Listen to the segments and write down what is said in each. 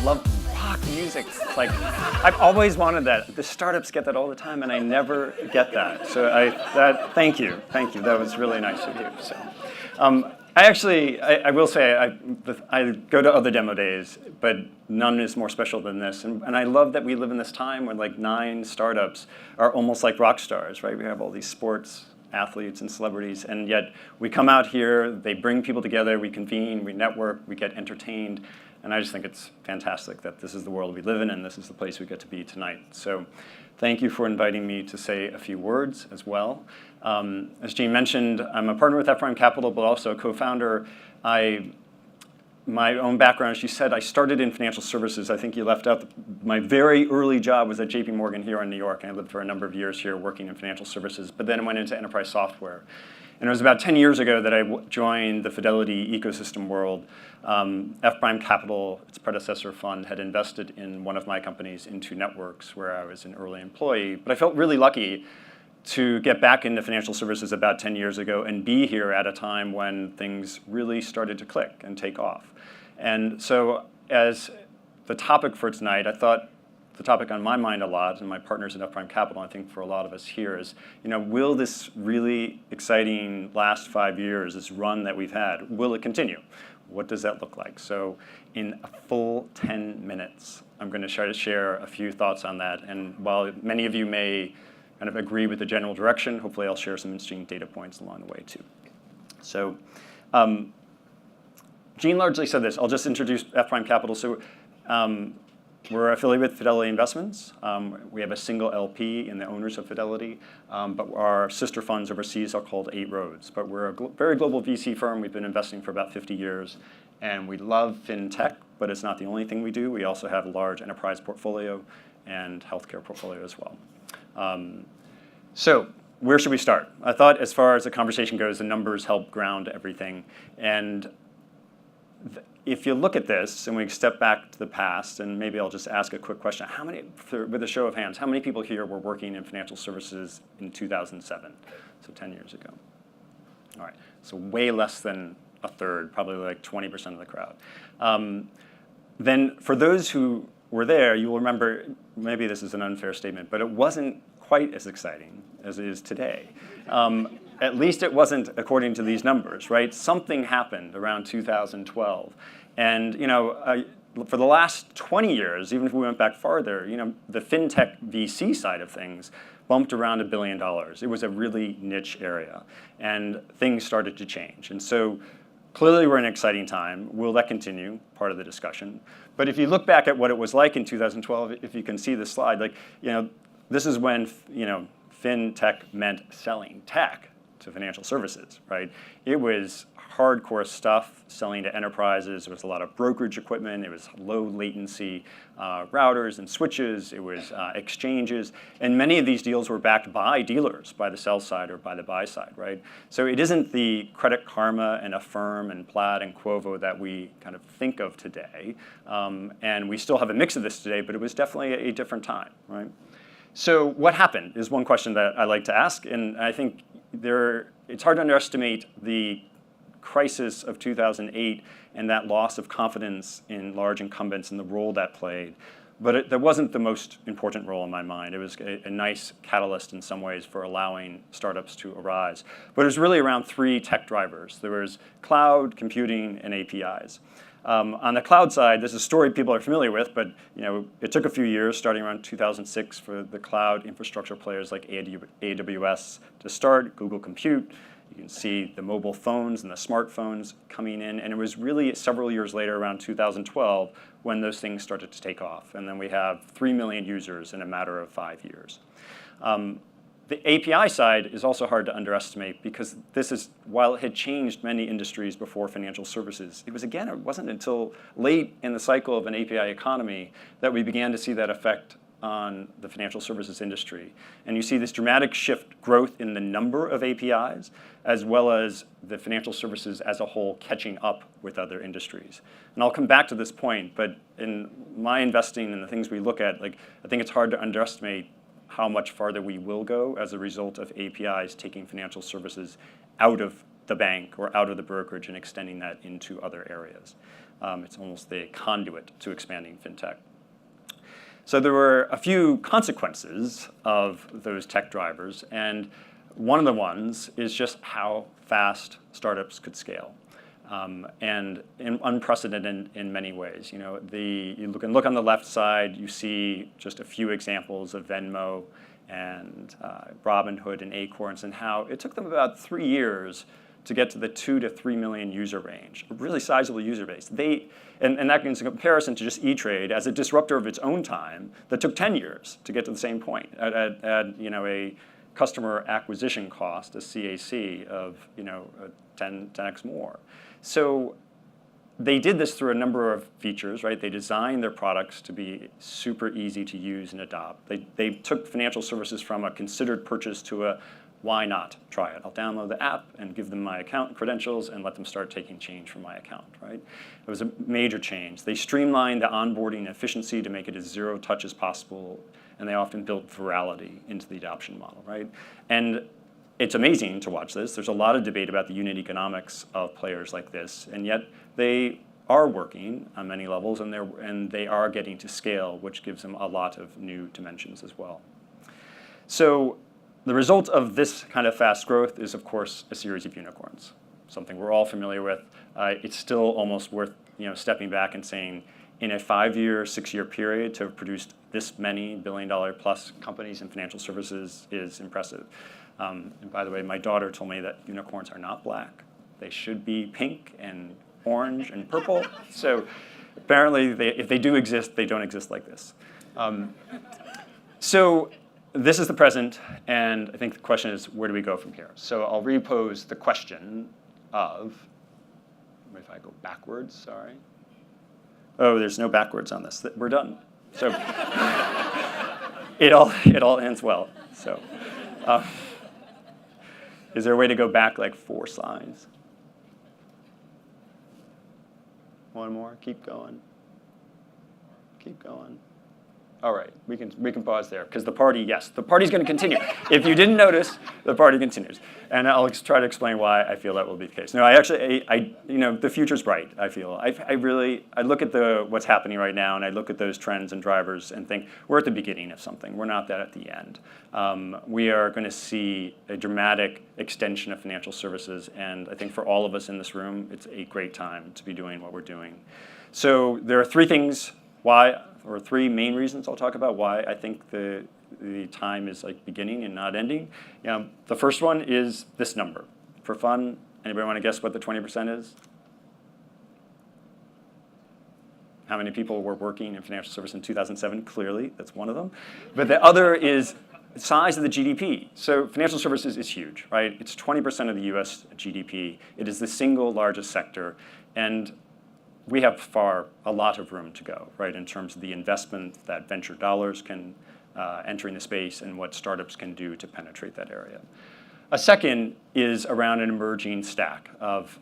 love rock music. It's like, I've always wanted that. The startups get that all the time, and I never get that. So thank you. That was really nice of you. So, I will say, I go to other demo days, but none is more special than this. And I love that we live in this time where like 9 startups are almost like rock stars, right? We have all these sports athletes and celebrities, and yet we come out here, they bring people together, we convene, we network, we get entertained, and I just think it's fantastic that this is the world we live in and this is the place we get to be tonight. So thank you for inviting me to say a few words as well. As Jane mentioned, I'm a partner with F-Prime Capital, but also a co-founder. My own background, she said, I started in financial services. I think you left out my very early job was at JP Morgan here in New York, and I lived for a number of years here working in financial services, but then I went into enterprise software. And it was about 10 years ago that I joined the Fidelity ecosystem world. F-Prime Capital, its predecessor fund, had invested in one of my companies, Into Networks, where I was an early employee. But I felt really lucky to get back into financial services about 10 years ago and be here at a time when things really started to click and take off. And so as the topic for tonight, I thought the topic on my mind a lot, and my partners at F-Prime Capital, I think for a lot of us here, is, will this really exciting last 5 years, this run that we've had, will it continue? What does that look like? So in a full 10 minutes, I'm going to try to share a few thoughts on that. And while many of you may kind of agree with the general direction, hopefully I'll share some interesting data points along the way too. So Gene largely said this. I'll just introduce F-Prime Capital. So we're affiliated with Fidelity Investments. We have a single LP in the owners of Fidelity, but our sister funds overseas are called 8 Roads. But we're a very global VC firm. We've been investing for about 50 years, and we love fintech, but it's not the only thing we do. We also have a large enterprise portfolio and healthcare portfolio as well. So where should we start? I thought as far as the conversation goes, the numbers help ground everything. And if you look at this, and we step back to the past, and maybe I'll just ask a quick question. How many, with a show of hands, how many people here were working in financial services in 2007, so 10 years ago? All right, so way less than a third, probably like 20% of the crowd. Then for those who were there, you will remember, maybe this is an unfair statement, but it wasn't quite as exciting as it is today. At least it wasn't according to these numbers, right? Something happened around 2012. And for the last 20 years, even if we went back farther, the fintech VC side of things bumped around $1 billion. It was a really niche area. And things started to change. And so clearly we're in an exciting time. Will that continue? Part of the discussion. But if you look back at what it was like in 2012, if you can see this slide, this is when fintech meant selling tech to financial services, right? It was hardcore stuff selling to enterprises. There was a lot of brokerage equipment. It was low latency routers and switches. It was exchanges. And many of these deals were backed by dealers, by the sell side or by the buy side, right? So it isn't the Credit Karma and Affirm and Plaid and Quovo that we kind of think of today. And we still have a mix of this today, but it was definitely a different time, right? So what happened is one question that I like to ask, and I think it's hard to underestimate the crisis of 2008 and that loss of confidence in large incumbents and the role that played. But that wasn't the most important role in my mind. It was a nice catalyst in some ways for allowing startups to arise. But it was really around 3 tech drivers. There was cloud, computing, and APIs. On the cloud side, this is a story people are familiar with, but it took a few years, starting around 2006, for the cloud infrastructure players like AWS to start, Google Compute. You can see the mobile phones and the smartphones coming in, and it was really several years later, around 2012, when those things started to take off. And then we have 3 million users in a matter of 5 years. The API side is also hard to underestimate because while it had changed many industries before financial services, it wasn't until late in the cycle of an API economy that we began to see that effect on the financial services industry. And you see this dramatic growth in the number of APIs, as well as the financial services as a whole catching up with other industries. And I'll come back to this point, but in my investing and the things we look at, I think it's hard to underestimate how much farther we will go as a result of APIs taking financial services out of the bank or out of the brokerage and extending that into other areas. It's almost the conduit to expanding fintech. So there were a few consequences of those tech drivers, and one of the ones is just how fast startups could scale. And unprecedented in many ways. You know, you can look on the left side, you see just a few examples of Venmo and Robinhood and Acorns, and how it took them about 3 years to get to the 2 to 3 million user range, a really sizable user base. And that is in comparison to just E-Trade as a disruptor of its own time that took 10 years to get to the same point at a customer acquisition cost, a CAC of 10x more. So they did this through a number of features, right? They designed their products to be super easy to use and adopt. They took financial services from a considered purchase to a why not try it? I'll download the app and give them my account credentials and let them start taking change from my account, right? It was a major change. They streamlined the onboarding efficiency to make it as zero touch as possible, and they often built virality into the adoption model, right? And it's amazing to watch this. There's a lot of debate about the unit economics of players like this, and yet they are working on many levels, and they are getting to scale, which gives them a lot of new dimensions as well. So the result of this kind of fast growth is, of course, a series of unicorns, something we're all familiar with. It's still almost worth stepping back and saying, in a 5-year, 6-year period, to have produced this many billion-dollar-plus companies in financial services is impressive. And by the way, my daughter told me that unicorns are not black. They should be pink and orange and purple. So apparently, if they do exist, they don't exist like this. So this is the present, and I think the question is, where do we go from here? So I'll repose the question of, if I go backwards, sorry. Oh, there's no backwards on this. We're done. So it all ends well. So is there a way to go back like 4 slides? One more. Keep going. Keep going. All right, we can pause there because the party's going to continue. If you didn't notice, the party continues, and I'll try to explain why I feel that will be the case. No, the future's bright. I feel I look at what's happening right now, and I look at those trends and drivers and think we're at the beginning of something. We're not that at the end. We are going to see a dramatic extension of financial services, and I think for all of us in this room, it's a great time to be doing what we're doing. So there are 3 main reasons I'll talk about why I think the time is like beginning and not ending. The first one is this number. For fun, anybody want to guess what the 20% is? How many people were working in financial service in 2007? Clearly, that's one of them. But the other is the size of the GDP. So financial services is huge, right? It's 20% of the US GDP. It is the single largest sector. And we have a lot of room to go, right, in terms of the investment that venture dollars can enter in the space and what startups can do to penetrate that area. A second is around an emerging stack of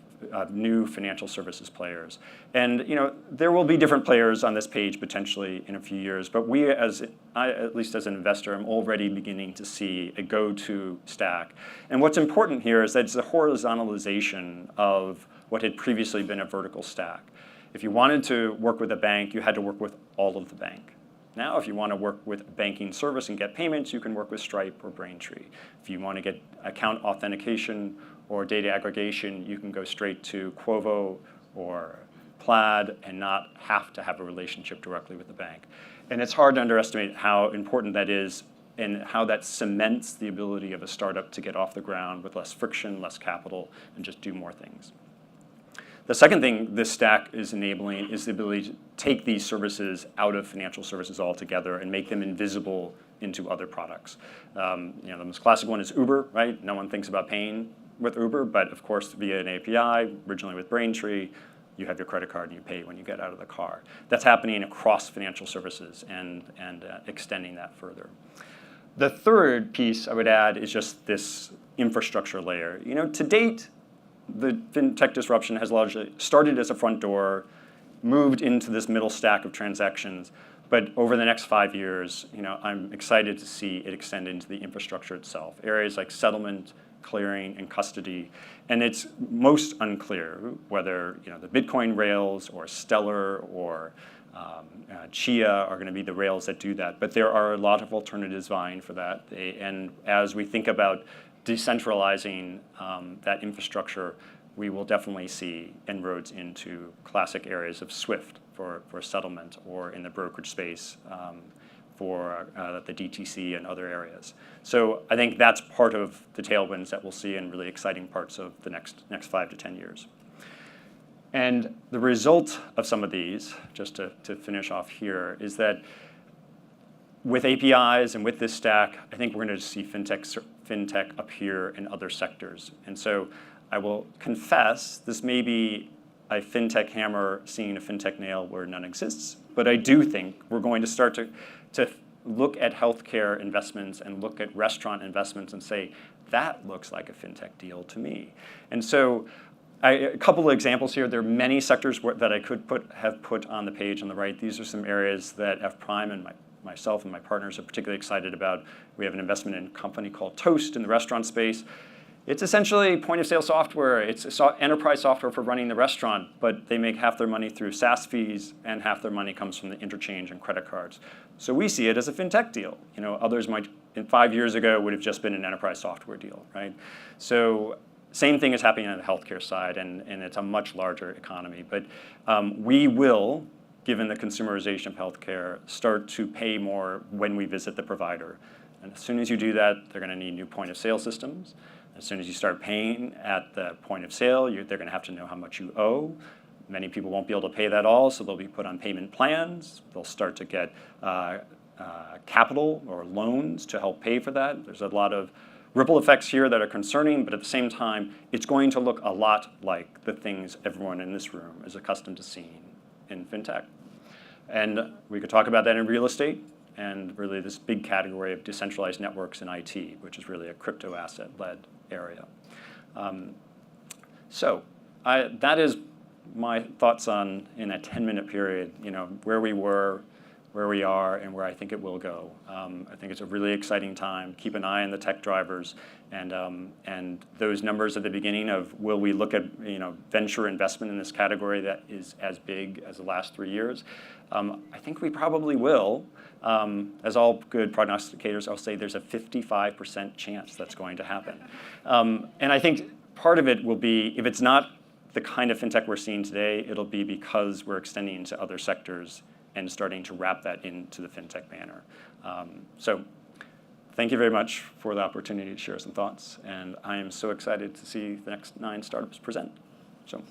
new financial services players. And there will be different players on this page potentially in a few years, but at least as an investor, I'm already beginning to see a go-to stack. And what's important here is that it's a horizontalization of what had previously been a vertical stack. If you wanted to work with a bank, you had to work with all of the bank. Now, if you want to work with banking service and get payments, you can work with Stripe or Braintree. If you want to get account authentication or data aggregation, you can go straight to Quovo or Plaid and not have to have a relationship directly with the bank. And it's hard to underestimate how important that is and how that cements the ability of a startup to get off the ground with less friction, less capital, and just do more things. The second thing this stack is enabling is the ability to take these services out of financial services altogether and make them invisible into other products. The most classic one is Uber, right? No one thinks about paying with Uber, but of course via an API, originally with Braintree, you have your credit card and you pay when you get out of the car. That's happening across financial services and extending that further. The third piece I would add is just this infrastructure layer. To date, the fintech disruption has largely started as a front door, moved into this middle stack of transactions, but over the next 5 years, I'm excited to see it extend into the infrastructure itself. Areas like settlement, clearing, and custody. And it's most unclear whether the Bitcoin rails or Stellar or Chia are going to be the rails that do that. But there are a lot of alternatives vying for that. And as we think about decentralizing that infrastructure, we will definitely see inroads into classic areas of SWIFT for settlement, or in the brokerage space for the DTC and other areas. So I think that's part of the tailwinds that we'll see in really exciting parts of the next 5 to 10 years. And the result of some of these, just to finish off here, is that with APIs and with this stack, I think we're going to see fintech appear in other sectors. And so I will confess, this may be a fintech hammer seeing a fintech nail where none exists, but I do think we're going to start to look at healthcare investments and look at restaurant investments and say, that looks like a fintech deal to me. And so a couple of examples here. There are many sectors that I could have put on the page on the right. These are some areas that F Prime and myself and my partners are particularly excited about. We have an investment in a company called Toast in the restaurant space. It's essentially point-of-sale software. It's enterprise software for running the restaurant, but they make half their money through SaaS fees, and half their money comes from the interchange and credit cards. So we see it as a fintech deal. Others might, 5 years ago, would have just been an enterprise software deal, right? So same thing is happening on the healthcare side, and it's a much larger economy. But we will, given the consumerization of healthcare, start to pay more when we visit the provider. And as soon as you do that, they're going to need new point-of-sale systems. As soon as you start paying at the point of sale, they're going to have to know how much you owe. Many people won't be able to pay that all, so they'll be put on payment plans. They'll start to get capital or loans to help pay for that. There's a lot of ripple effects here that are concerning, but at the same time, it's going to look a lot like the things everyone in this room is accustomed to seeing in fintech. And we could talk about that in real estate, and really this big category of decentralized networks in IT, which is really a crypto asset-led area. So that is my thoughts on, in a 10-minute period, where we were, where we are, and where I think it will go. I think it's a really exciting time. Keep an eye on the tech drivers, and those numbers at the beginning of, will we look at venture investment in this category that is as big as the last 3 years? I think we probably will. As all good prognosticators, I'll say there's a 55% chance that's going to happen. And I think part of it will be, if it's not the kind of fintech we're seeing today, it'll be because we're extending into other sectors and starting to wrap that into the fintech banner. So thank you very much for the opportunity to share some thoughts. And I am so excited to see the next 9 startups present. So.